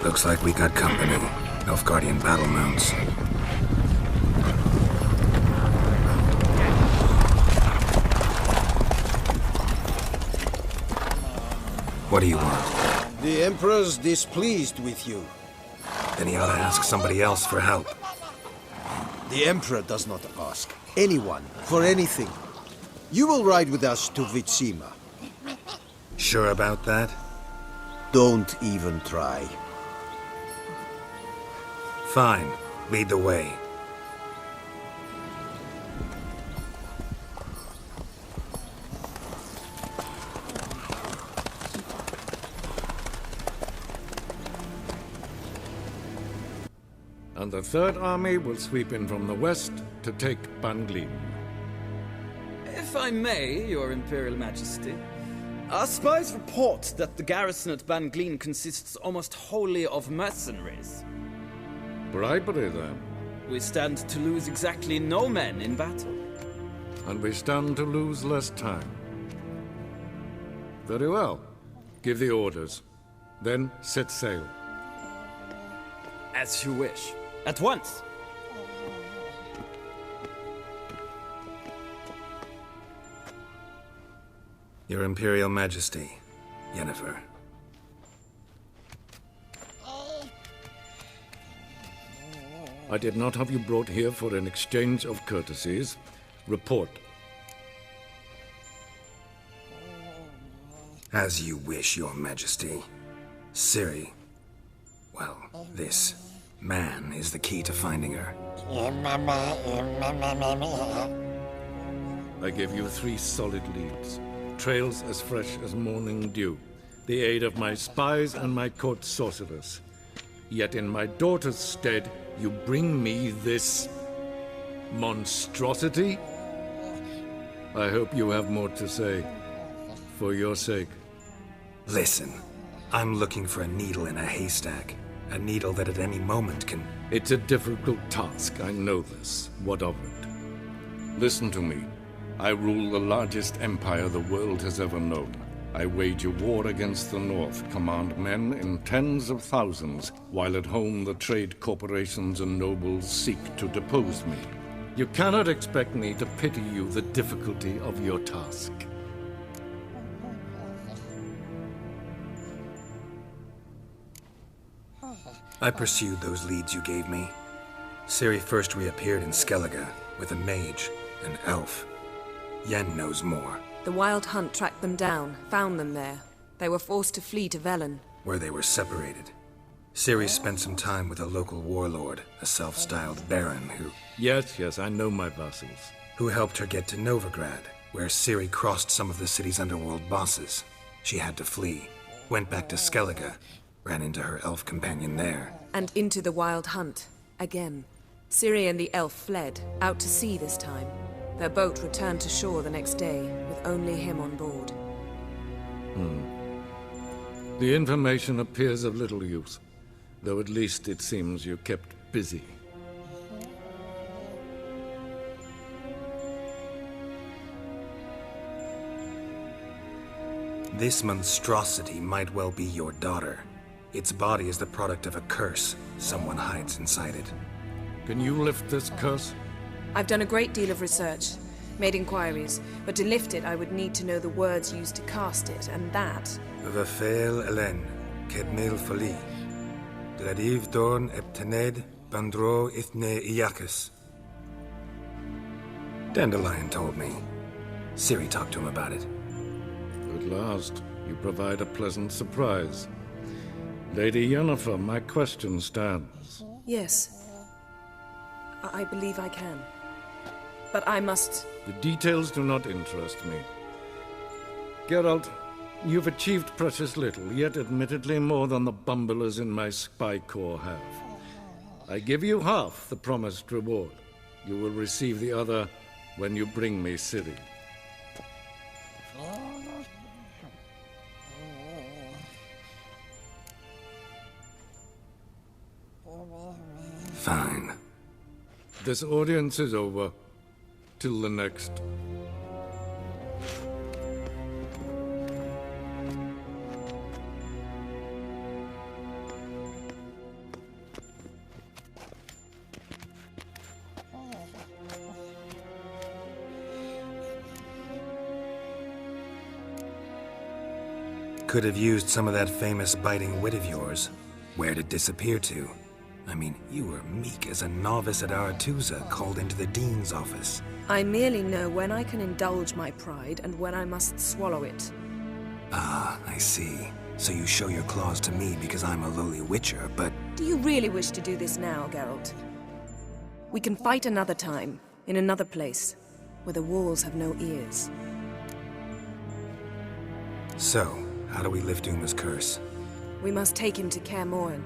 Looks like we got company. Nilfgaardian battle mounts. What do you want? The Emperor's displeased with you. Then he ought to ask somebody else for help. The Emperor does not ask anyone for anything. You will ride with us to Vitsima. Sure about that? Don't even try. Fine. Lead the way. And the Third Army will sweep in from the west to take Banglin. If I may, Your Imperial Majesty, our spies report that the garrison at Banglin consists almost wholly of mercenaries. Bribery, then. We stand to lose exactly no men in battle. And we stand to lose less time. Very well. Give the orders. Then set sail. As you wish. At once! Your Imperial Majesty, Yennefer. I did not have you brought here for an exchange of courtesies. Report. As you wish, Your Majesty. Ciri. Well, this man is the key to finding her. I gave you 3 solid leads. Trails as fresh as morning dew. The aid of my spies and my court sorcerers. Yet in my daughter's stead, you bring me this monstrosity? I hope you have more to say. For your sake. Listen, I'm looking for a needle in a haystack. A needle that at any moment can... It's a difficult task, I know this. What of it? Listen to me. I rule the largest empire the world has ever known. I wage a war against the North, command men in tens of thousands, while at home the trade corporations and nobles seek to depose me. You cannot expect me to pity you the difficulty of your task. I pursued those leads you gave me. Ciri first reappeared in Skellige with a mage, an elf. Yen knows more. The Wild Hunt tracked them down, found them there. They were forced to flee to Velen. Where they were separated. Ciri spent some time with a local warlord, a self-styled baron who... Yes, I know my vassals. Who helped her get to Novigrad, where Ciri crossed some of the city's underworld bosses. She had to flee. Went back to Skellige. Ran into her elf companion there. And into the Wild Hunt. Again. Ciri and the elf fled, out to sea this time. Their boat returned to shore the next day, with only him on board. The information appears of little use, though at least it seems you kept busy. This monstrosity might well be your daughter. Its body is the product of a curse someone hides inside it. Can you lift this curse? I've done a great deal of research, made inquiries, but to lift it I would need to know the words used to cast it, and that... Vafel Elen, Kedmil Fali, Gladiv Dorn Eptened, Bandro Ithne Iakis. Dandelion told me. Ciri talked to him about it. At last, you provide a pleasant surprise. Lady Yennefer, my question stands. Yes. I believe I can. But I must... The details do not interest me. Geralt, you've achieved precious little, yet admittedly more than the bumblers in my spy corps have. I give you half the promised reward. You will receive the other when you bring me Ciri. Fine. This audience is over. Till the next. Could have used some of that famous biting wit of yours. Where'd it disappear to? I mean, you were meek as a novice at Aretusa called into the Dean's office. I merely know when I can indulge my pride and when I must swallow it. Ah, I see. So you show your claws to me because I'm a lowly witcher, but... Do you really wish to do this now, Geralt? We can fight another time, in another place, where the walls have no ears. So, how do we lift Uma's curse? We must take him to Kaer Morhen.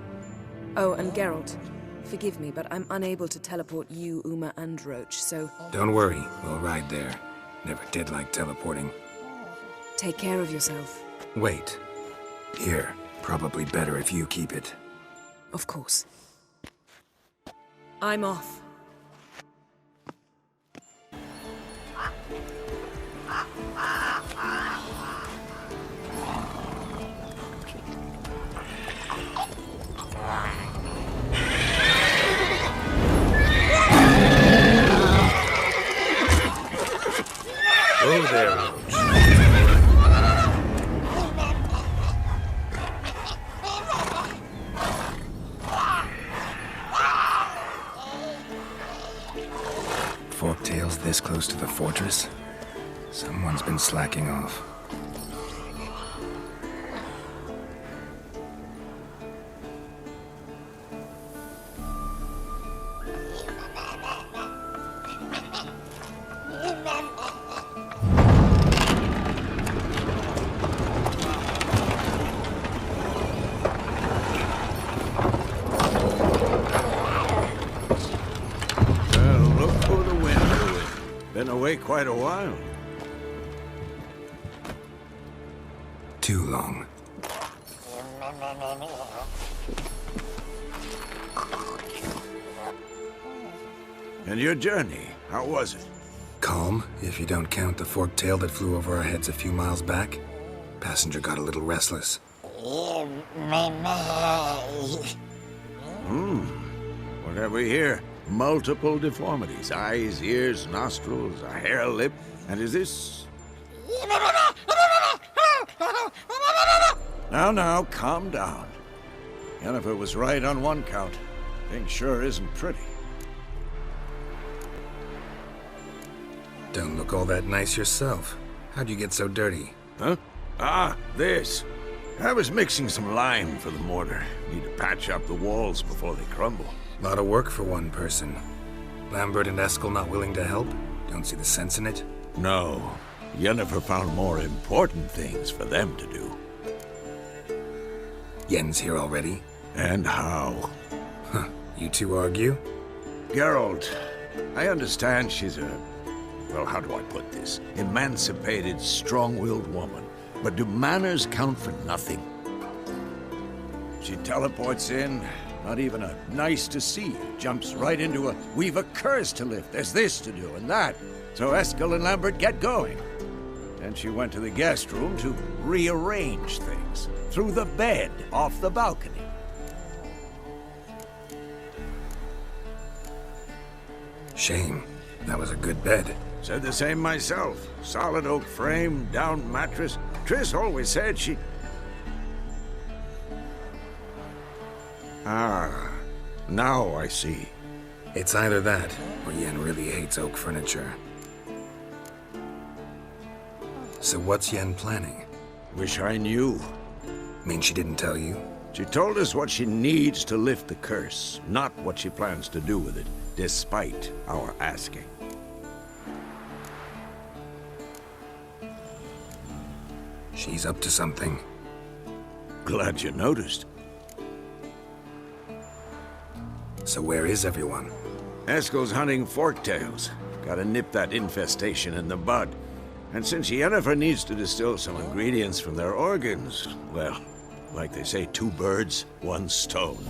Oh, and Geralt, forgive me, but I'm unable to teleport you, Uma, and Roach, so... Don't worry, we'll ride there. Never did like teleporting. Take care of yourself. Wait. Here, probably better if you keep it. Of course. I'm off. Oh there, Roach. Forktails this close to the fortress? Someone's been slacking off. Been away quite a while. Too long. And your journey, how was it? Calm, if you don't count the forktail that flew over our heads a few miles back. Passenger got a little restless. What have we here? Multiple deformities. Eyes, ears, nostrils, a hair lip. And is this... Now, calm down. Yennefer was right on one count. Thing sure isn't pretty. Don't look all that nice yourself. How'd you get so dirty? Huh? Ah, this. I was mixing some lime for the mortar. Need to patch up the walls before they crumble. Lot of work for one person. Lambert and Eskel not willing to help? Don't see the sense in it? No. Yennefer found more important things for them to do. Yen's here already? And how? Huh. You two argue? Geralt, I understand she's a... well, how do I put this? Emancipated, strong-willed woman. But do manners count for nothing? She teleports in, not even a nice to see you. Jumps right into a, we've a curse to lift, there's this to do and that. So Eskel and Lambert get going. Then she went to the guest room to rearrange things. Through the bed, off the balcony. Shame. That was a good bed. Said the same myself. Solid oak frame, down mattress. Triss always said she... Ah, now I see. It's either that, or Yen really hates oak furniture. So what's Yen planning? Wish I knew. Mean she didn't tell you? She told us what she needs to lift the curse, not what she plans to do with it, despite our asking. She's up to something. Glad you noticed. So where is everyone? Eskel's hunting forktails. Gotta nip that infestation in the bud. And since Yennefer needs to distill some ingredients from their organs, well, like they say, 2 birds, 1 stone.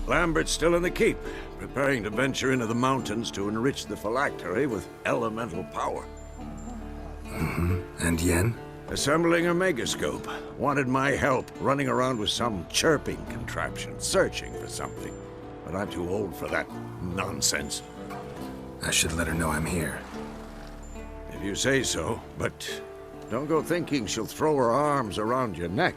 Lambert's still in the keep, preparing to venture into the mountains to enrich the phylactery with elemental power. And Yen? Assembling a megascope. Wanted my help running around with some chirping contraption, searching for something. But I'm too old for that nonsense. I should let her know I'm here. If you say so, but don't go thinking she'll throw her arms around your neck.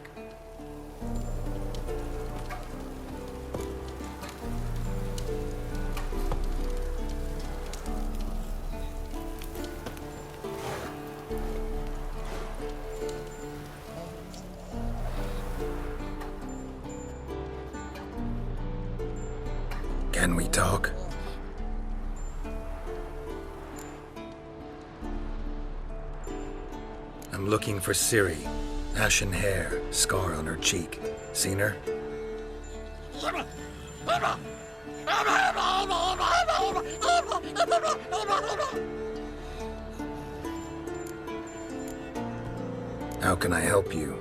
Can we talk? I'm looking for Ciri. Ashen hair, scar on her cheek. Seen her? How can I help you?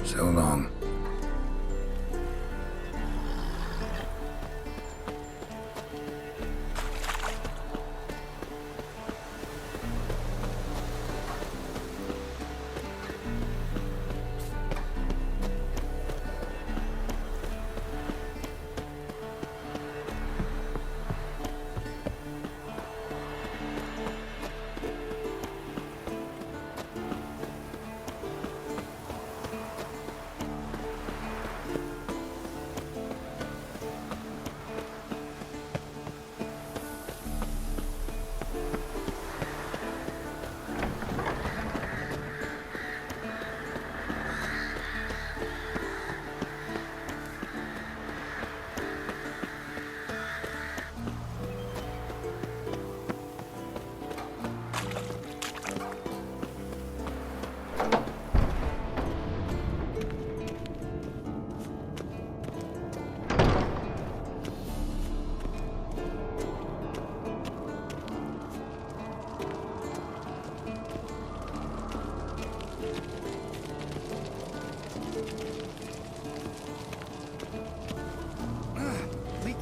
So long.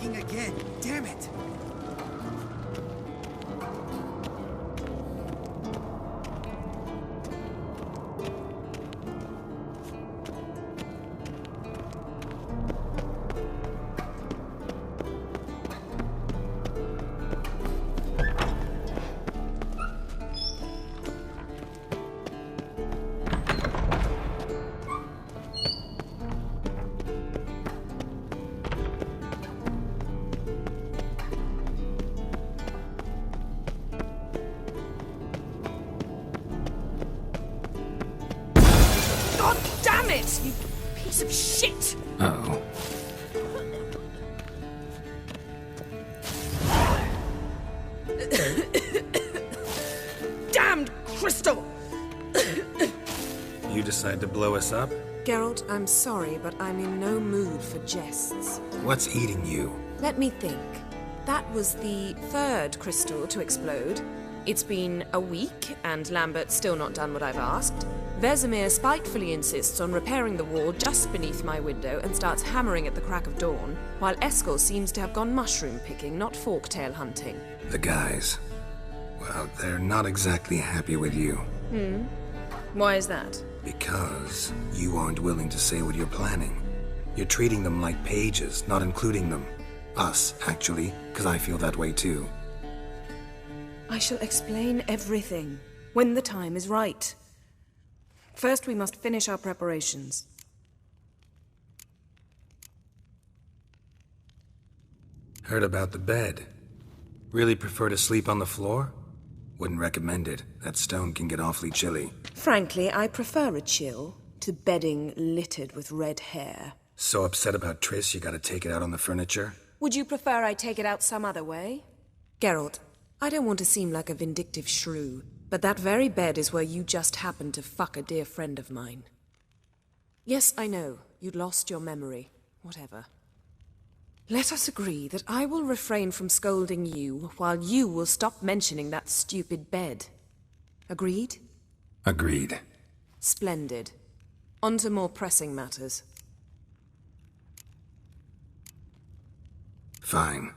Again, damn it! Damn it, you piece of shit! Uh-oh. Damned crystal! You decide to blow us up? Geralt, I'm sorry, but I'm in no mood for jests. What's eating you? Let me think. That was the third crystal to explode. It's been a week, and Lambert's still not done what I've asked. Vesemir spitefully insists on repairing the wall just beneath my window and starts hammering at the crack of dawn, while Eskel seems to have gone mushroom picking, not forktail hunting. The guys. Well, they're not exactly happy with you. Why is that? Because you aren't willing to say what you're planning. You're treating them like pages, not including them. Us, actually, because I feel that way too. I shall explain everything, when the time is right. First, we must finish our preparations. Heard about the bed. Really prefer to sleep on the floor? Wouldn't recommend it. That stone can get awfully chilly. Frankly, I prefer a chill to bedding littered with red hair. So upset about Triss you gotta take it out on the furniture? Would you prefer I take it out some other way? Geralt, I don't want to seem like a vindictive shrew, but that very bed is where you just happened to fuck a dear friend of mine. Yes, I know, you'd lost your memory. Whatever. Let us agree that I will refrain from scolding you, while you will stop mentioning that stupid bed. Agreed? Agreed. Splendid. On to more pressing matters. Fine.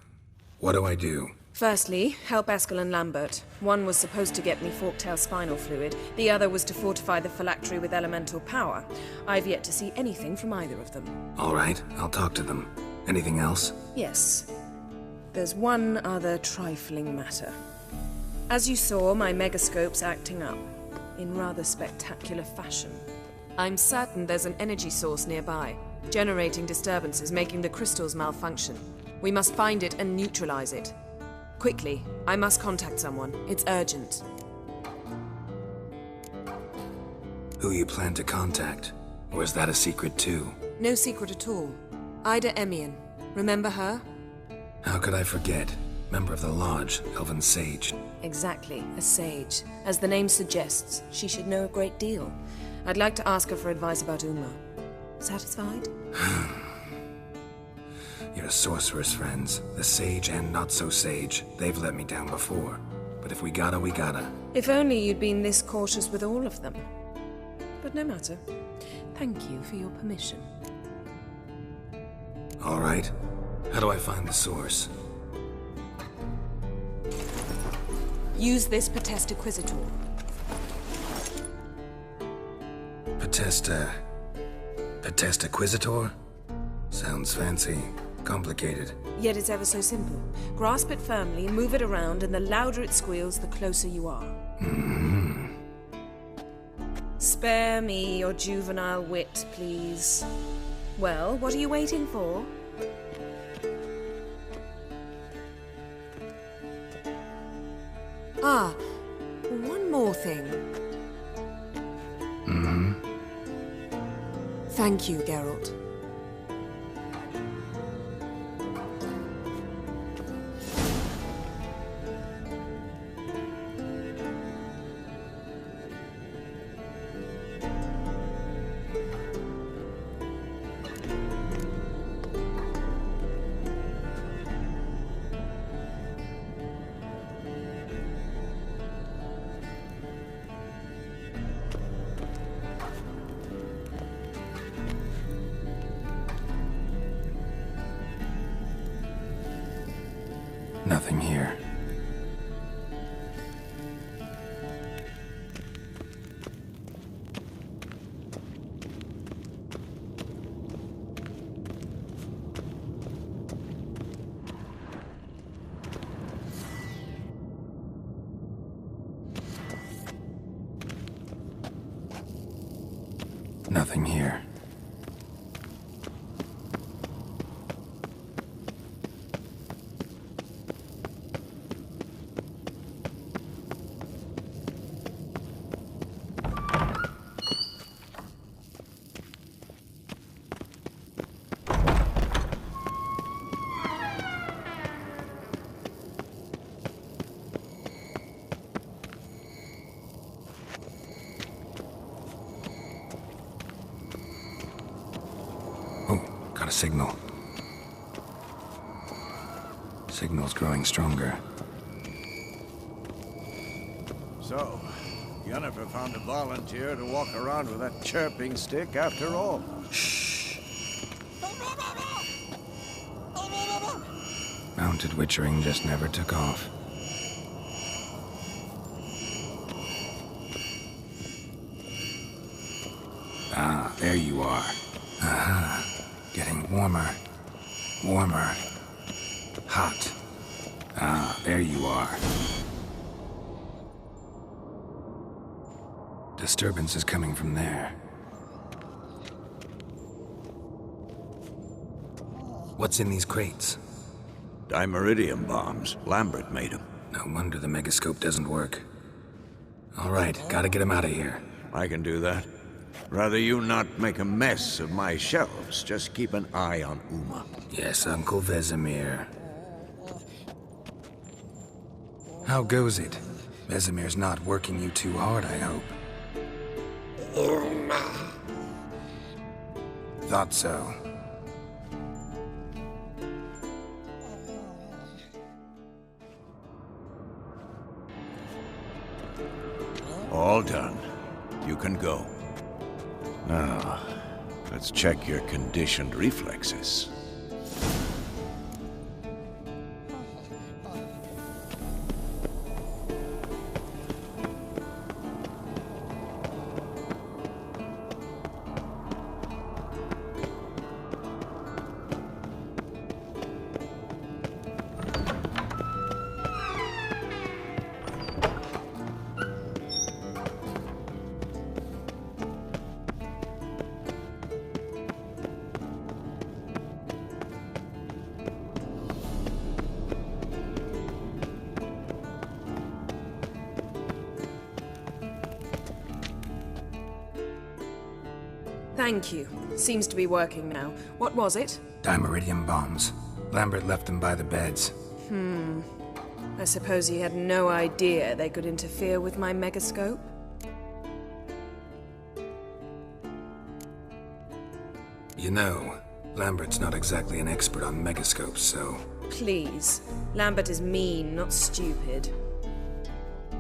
What do I do? Firstly, help Eskel and Lambert. One was supposed to get me forktail spinal fluid, the other was to fortify the phylactery with elemental power. I've yet to see anything from either of them. All right, I'll talk to them. Anything else? Yes. There's one other trifling matter. As you saw, my megascope's acting up, in rather spectacular fashion. I'm certain there's an energy source nearby, generating disturbances, making the crystals malfunction. We must find it and neutralize it. Quickly, I must contact someone. It's urgent. Who you plan to contact? Or is that a secret too? No secret at all. Ida Emian. Remember her? How could I forget? Member of the Lodge, Elven Sage. Exactly, a sage. As the name suggests, she should know a great deal. I'd like to ask her for advice about Uma. Satisfied? Your sorceress friends, the sage and not-so-sage, they've let me down before. But if we gotta, we gotta. If only you'd been this cautious with all of them. But no matter. Thank you for your permission. All right. How do I find the source? Use this Potesta Quisitor. Potesta Quisitor? Sounds fancy. Complicated. Yet it's ever so simple. Grasp it firmly, move it around, and the louder it squeals, the closer you are. Spare me your juvenile wit, please. Well, what are you waiting for? Ah, one more thing. Thank you, Geralt. Nothing here. Nothing here. Got a signal. Signal's growing stronger. So, Yennefer found a volunteer to walk around with that chirping stick after all. Mounted witchering just never took off. Ah, there you are. Aha. Getting warmer. Warmer. Hot. Ah, there you are. Disturbance is coming from there. What's in these crates? Dimeridium bombs. Lambert made them. No wonder the megascope doesn't work. All right, gotta get him out of here. I can do that. Rather you not make a mess of my shelves. Just keep an eye on Uma. Yes, Uncle Vesemir. How goes it? Vesemir's not working you too hard, I hope. Thought so. All done. You can go. Now, let's check your conditioned reflexes. Thank you. Seems to be working now. What was it? Dimeridium bombs. Lambert left them by the beds. I suppose he had no idea they could interfere with my megascope? You know, Lambert's not exactly an expert on megascopes, so... Please. Lambert is mean, not stupid.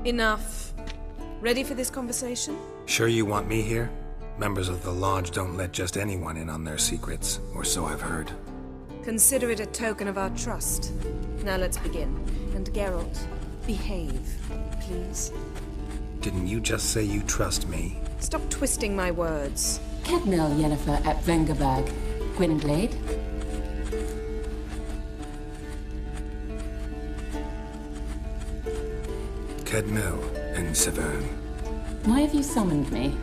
Enough. Ready for this conversation? Sure you want me here? Members of the Lodge don't let just anyone in on their secrets, or so I've heard. Consider it a token of our trust. Now let's begin. And Geralt, behave, please. Didn't you just say you trust me? Stop twisting my words. Geralt and Yennefer at Vengerberg. Gwynblade. Kedmil and Severn. Why have you summoned me?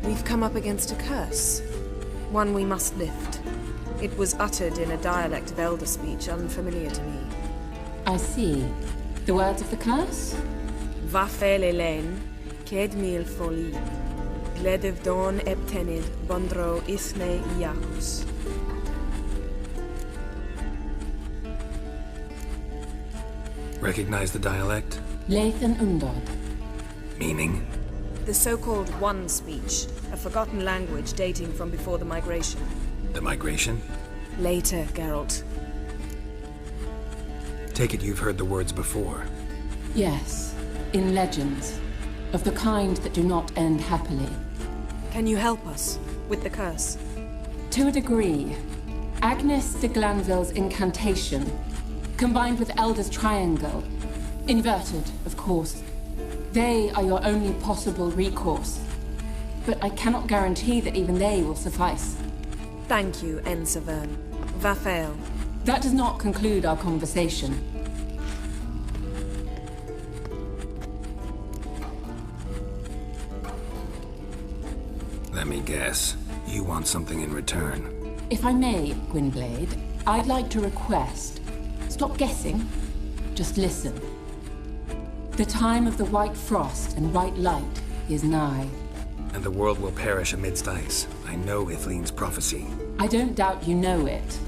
We've come up against a curse. One we must lift. It was uttered in a dialect of Elder speech unfamiliar to me. I see. The words of the curse? Vafel Elaine, Kedmil Foli, Gledev Don Eptenid, Bondro Isne Iacus. Recognize the dialect? Lathan Undod. Meaning? The so-called One speech, a forgotten language dating from before the migration. The migration? Later, Geralt. Take it you've heard the words before. Yes, in legends. Of the kind that do not end happily. Can you help us with the curse? To a degree. Agnes de Glanville's incantation, combined with Elder's triangle, inverted, of course. They are your only possible recourse. But I cannot guarantee that even they will suffice. Thank you, N. Severn. Vafel. That does not conclude our conversation. Let me guess. You want something in return. If I may, Gwynblade, I'd like to request. Stop guessing. Just listen. The time of the white frost and white light is nigh. And the world will perish amidst ice. I know Ithleen's prophecy. I don't doubt you know it.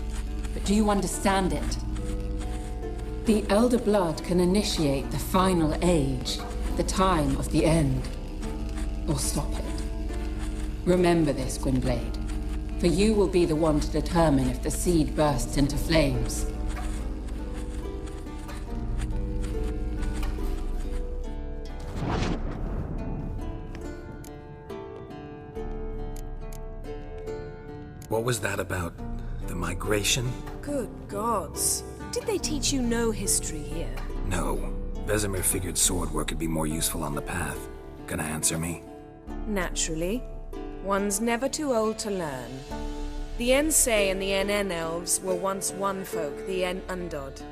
But do you understand it? The Elder Blood can initiate the final age, the time of the end. Or stop it. Remember this, Gwynblade. For you will be the one to determine if the seed bursts into flames. What was that about? The migration? Good gods. Did they teach you no history here? No. Vesemir figured sword work could be more useful on the path. Gonna answer me? Naturally. One's never too old to learn. The Ensei and the NN elves were once one folk, the En Undod.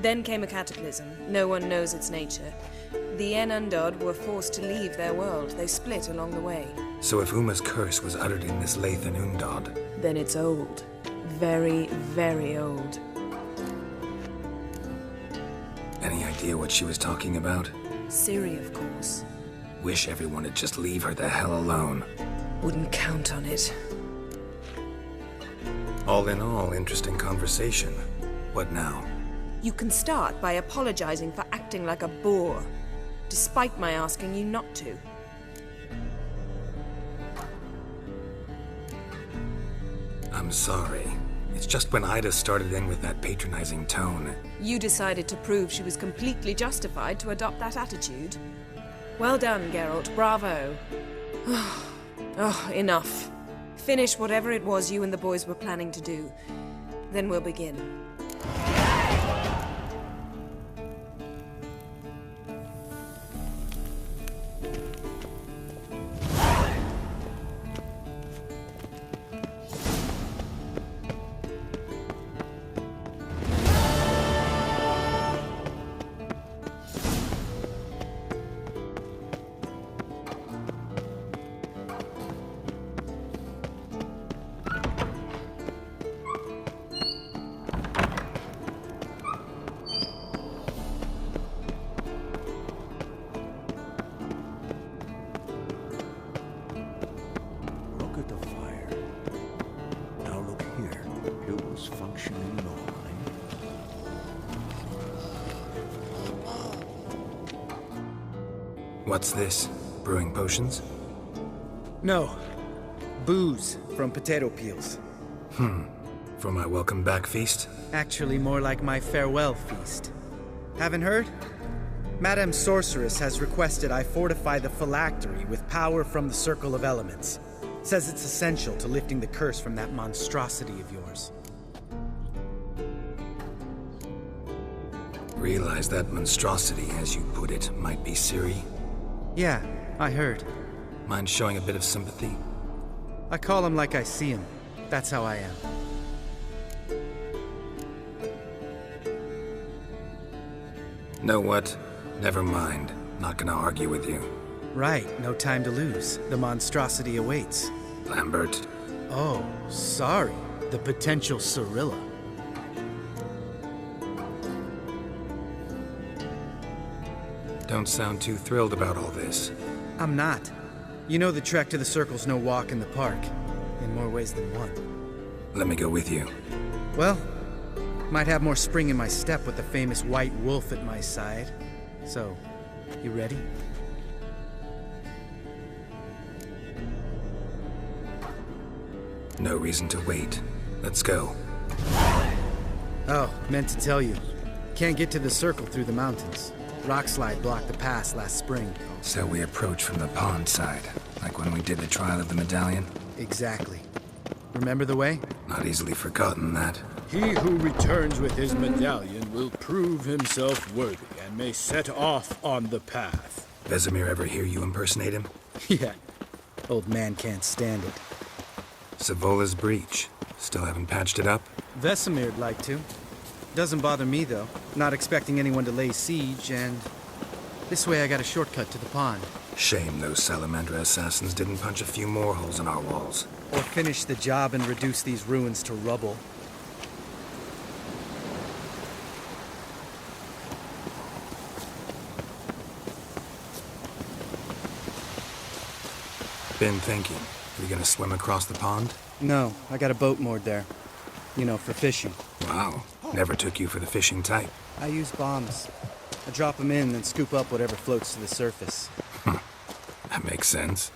Then came a cataclysm. No one knows its nature. The En Undod were forced to leave their world. They split along the way. So if Uma's curse was uttered in this Lathan Undod... Then it's old. Very, very old. Any idea what she was talking about? Ciri, of course. Wish everyone would just leave her the hell alone. Wouldn't count on it. All in all, interesting conversation. What now? You can start by apologizing for acting like a boor, despite my asking you not to. I'm sorry. It's just when Ida started in with that patronizing tone. You decided to prove she was completely justified to adopt that attitude. Well done, Geralt. Bravo. Oh, enough. Finish whatever it was you and the boys were planning to do. Then we'll begin. Look at the fire. functioning mind. What's this? Brewing potions? No. Booze from potato peels. For my welcome back feast? Actually, more like my farewell feast. Haven't heard? Madame Sorceress has requested I fortify the phylactery with power from the Circle of Elements. Says it's essential to lifting the curse from that monstrosity of yours. Realize that monstrosity, as you put it, might be Ciri? Yeah, I heard. Mind showing a bit of sympathy? I call him like I see him. That's how I am. Know what? Never mind. Not gonna argue with you. Right, no time to lose. The monstrosity awaits. Lambert. Oh, sorry. The potential Cirilla. Don't sound too thrilled about all this. I'm not. You know the trek to the Circle's no walk in the park. In more ways than one. Let me go with you. Well, might have more spring in my step with the famous white wolf at my side. So, you ready? No reason to wait. Let's go. Oh, meant to tell you. Can't get to the Circle through the mountains. Rockslide blocked the pass last spring. So we approach from the pond side, like when we did the trial of the medallion? Exactly. Remember the way? Not easily forgotten, that. He who returns with his medallion will prove himself worthy and may set off on the path. Vesemir ever hear you impersonate him? Yeah. Old man can't stand it. Savola's breach. Still haven't patched it up? Vesemir'd like to. Doesn't bother me, though. Not expecting anyone to lay siege, and... this way I got a shortcut to the pond. Shame those Salamandra assassins didn't punch a few more holes in our walls. Or finish the job and reduce these ruins to rubble. Been thinking. We gonna swim across the pond? No, I got a boat moored there. You know, for fishing. Wow. Never took you for the fishing type. I use bombs. I drop them in, then scoop up whatever floats to the surface. That makes sense.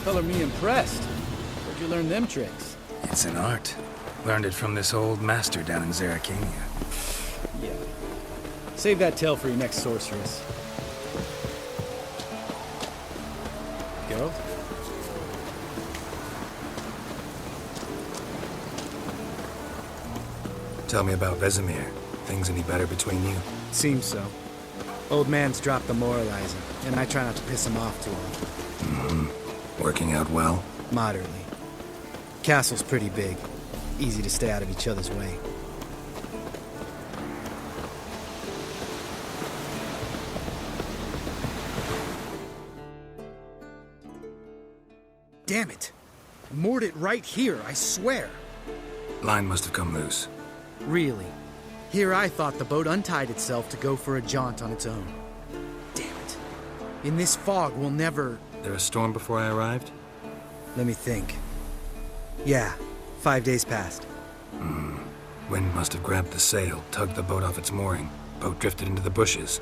Color me impressed. Where'd you learn them tricks? It's an art. Learned it from this old master down in Zerrikania. Yeah. Save that tale for your next sorceress. Geralt? Tell me about Vesemir. Things any better between you? Seems so. Old man's dropped the moralizing, and I try not to piss him off too often. Working out well? Moderately. Castle's pretty big. Easy to stay out of each other's way. Damn it! I moored it right here, I swear! Line must have come loose. Really? Here I thought the boat untied itself to go for a jaunt on its own. Damn it. In this fog, we'll never... There a storm before I arrived? Let me think. Yeah, 5 days passed. Wind must have grabbed the sail, tugged the boat off its mooring. Boat drifted into the bushes.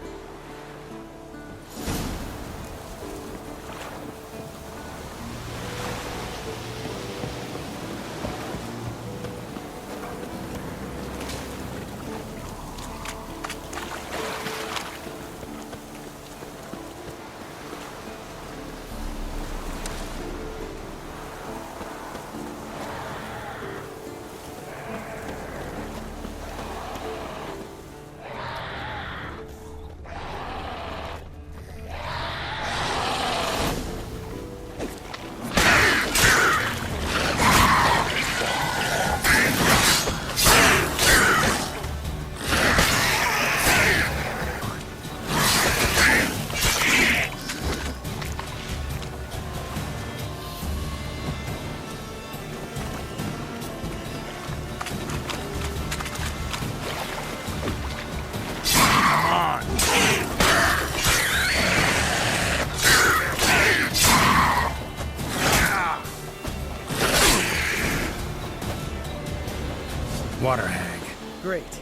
Water hag. Great.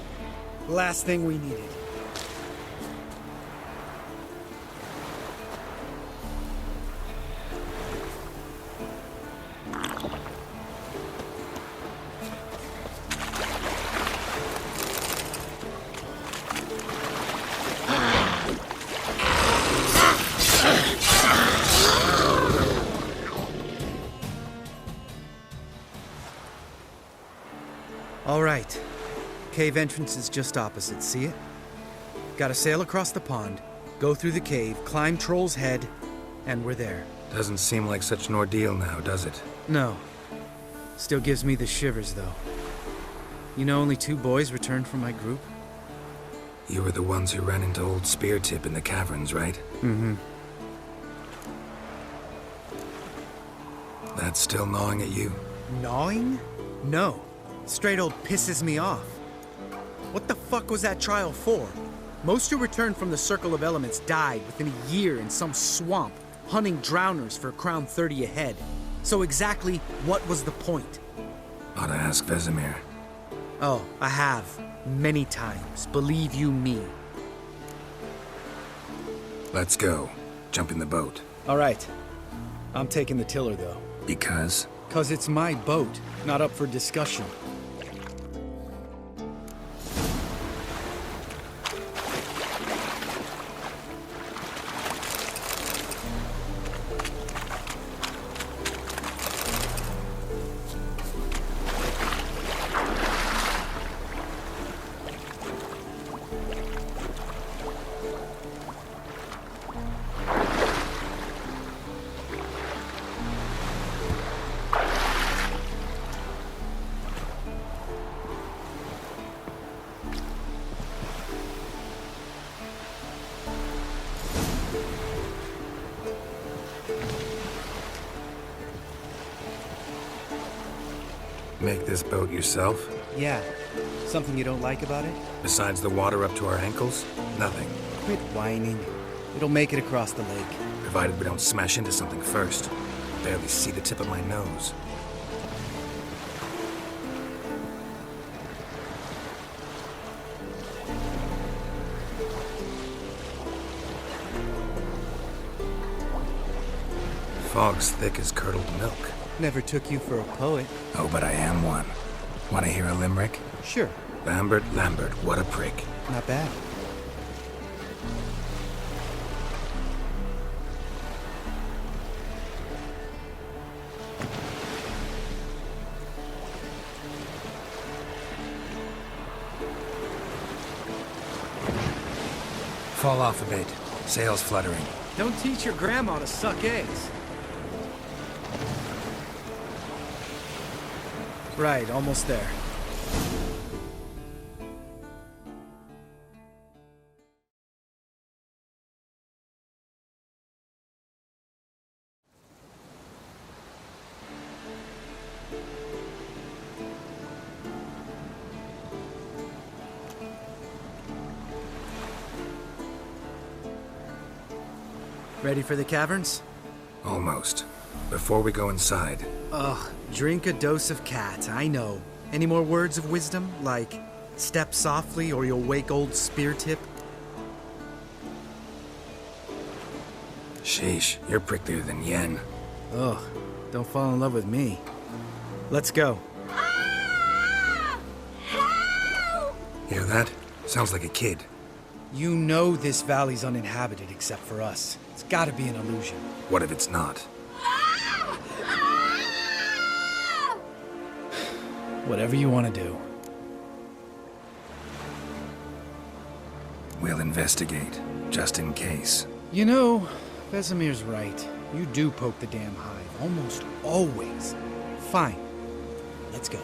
Last thing we needed. All right. Cave entrance is just opposite, see it? Gotta sail across the pond, go through the cave, climb Troll's Head, and we're there. Doesn't seem like such an ordeal now, does it? No. Still gives me the shivers, though. You know only 2 boys returned from my group? You were the ones who ran into old Speartip in the caverns, right? Mm-hmm. That's still gnawing at you? Gnawing? No. Straight old pisses me off. What the fuck was that trial for? Most who returned from the Circle of Elements died within a year in some swamp, hunting drowners for a crown 30 a head. So exactly what was the point? Ought to ask Vesemir. Oh, I have. Many times. Believe you me. Let's go. Jump in the boat. All right. I'm taking the tiller, though. Because? 'Cause it's my boat, not up for discussion. Make this boat yourself? Yeah. Something you don't like about it? Besides the water up to our ankles? Nothing. Quit whining. It'll make it across the lake. Provided we don't smash into something first. Barely see the tip of my nose. Fog's thick as curdled milk. Never took you for a poet. Oh, but I am one. Want to hear a limerick? Sure. Lambert, Lambert, what a prick. Not bad. fall off a bit. Sails fluttering. Don't teach your grandma to suck eggs. Right, almost there. Ready for the caverns? Almost. Before we go inside, Ugh, drink a dose of cat, I know. Any more words of wisdom, like, step softly or you'll wake old spear tip? sheesh, you're pricklier than Yen. Ugh, don't fall in love with me. Let's go. Hear that? Sounds like a kid. You know this valley's uninhabited except for us. It's gotta be an illusion. What if it's not? Whatever you want to do. We'll investigate, just in case. You know, Vesemir's right. You do poke the damn hive, almost always. Fine. Let's go.